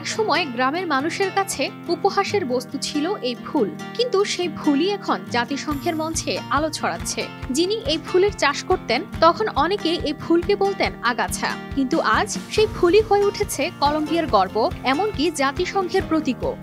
একসময় গ্রামের মানুষের কাছে উপহাসের বস্তু ছিল এই ফুল, কিন্তু সেই ফুলই এখন জাতিসংঘের মঞ্চে আলো ছড়াচ্ছে। যিনি এই ফুলের চাষ করতেন তখন অনেকে এই ফুলকে বলতেন আগাছা, কিন্তু আজ সেই ফুলই হয়ে উঠেছে কলম্বিয়ার গর্ব, এমনকি জাতিসংঘের প্রতীকও।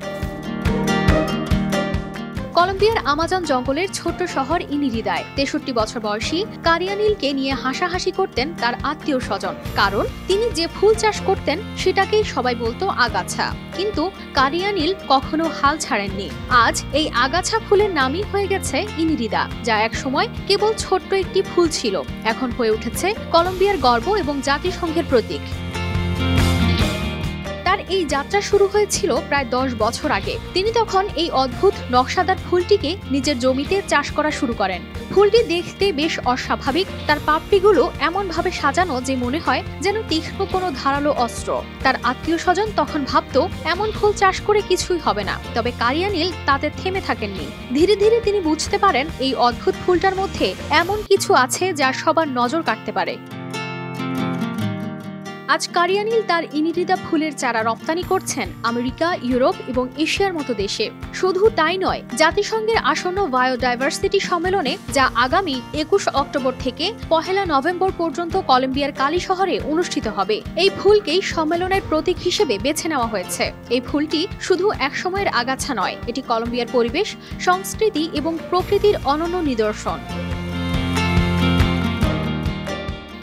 কলম্বিয়ার আমাজন জঙ্গলের ছোট্ট শহর ইনিরিদায় 63 বছর বয়সী কারিয়ানিলকে নিয়ে হাসাহাসি করতেন তার আত্মীয় স্বজন, কারণ তিনি যে ফুল চাষ করতেন সেটাকেই সবাই বলতো আগাছা। কিন্তু কারিয়ানিল কখনো হাল ছাড়েননি। আজ এই আগাছা ফুলের নামই হয়ে গেছে ইনিরিদা, যা একসময় কেবল ছোট্ট একটি ফুল ছিল, এখন হয়ে উঠেছে কলম্বিয়ার গর্ব এবং জাতিসংঘের প্রতীক। তার এই যাত্রা শুরু হয়েছিল প্রায় 10 বছর আগে। তিনি তখন এই অদ্ভুত নকশাদার ফুলটিকে নিজের জমিতে চাষ করা শুরু করেন। ফুলটি দেখতে বেশ অস্বাভাবিক, তার পাপড়িগুলো এমনভাবে সাজানো যে মনে হয় যেন তীক্ষ্ণ কোনো ধারালো অস্ত্র। তার আত্মীয় স্বজন তখন ভাবতো এমন ফুল চাষ করে কিছুই হবে না, তবে কারিয়ানিল তাতে থেমে থাকেননি। ধীরে ধীরে তিনি বুঝতে পারেন এই অদ্ভুত ফুলটার মধ্যে এমন কিছু আছে যা সবার নজর কাটতে পারে। আজ কারিয়ানিল তার ইনিরিদা ফুলের চারা রপ্তানি করছেন আমেরিকা, ইউরোপ এবং এশিয়ার মতো দেশে। শুধু তাই নয়, জাতিসংঘের আসন্ন বায়োডাইভার্সিটি সম্মেলনে, যা আগামী 21 অক্টোবর থেকে 1 নভেম্বর পর্যন্ত কলম্বিয়ার কালি শহরে অনুষ্ঠিত হবে, এই ফুলকেই সম্মেলনের প্রতীক হিসেবে বেছে নেওয়া হয়েছে। এই ফুলটি শুধু একসময়ের আগাছা নয়, এটি কলম্বিয়ার পরিবেশ, সংস্কৃতি এবং প্রকৃতির অনন্য নিদর্শন।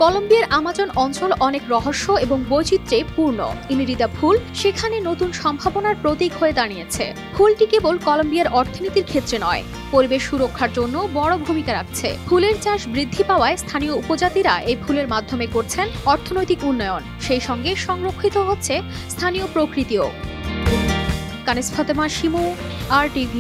কলম্বিয়ার আমাজন অঞ্চল অনেক রহস্য এবং বৈচিত্র্যে পূর্ণ। ইনিরিদা ফুল সেখানে নতুন সম্ভাবনার প্রতীক হয়ে দাঁড়িয়েছে। ফুলটি কেবল কলম্বিয়ার অর্থনীতির ক্ষেত্রে নয়, পরিবেশ সুরক্ষার জন্য বড় ভূমিকা রাখছে। ফুলের চাষ বৃদ্ধি পাওয়ায় স্থানীয় উপজাতিরা এই ফুলের মাধ্যমে করছেন অর্থনৈতিক উন্নয়ন, সেই সঙ্গে সংরক্ষিত হচ্ছে স্থানীয় প্রকৃতিও। কানিস ফাতেমা, শিমু, RTV।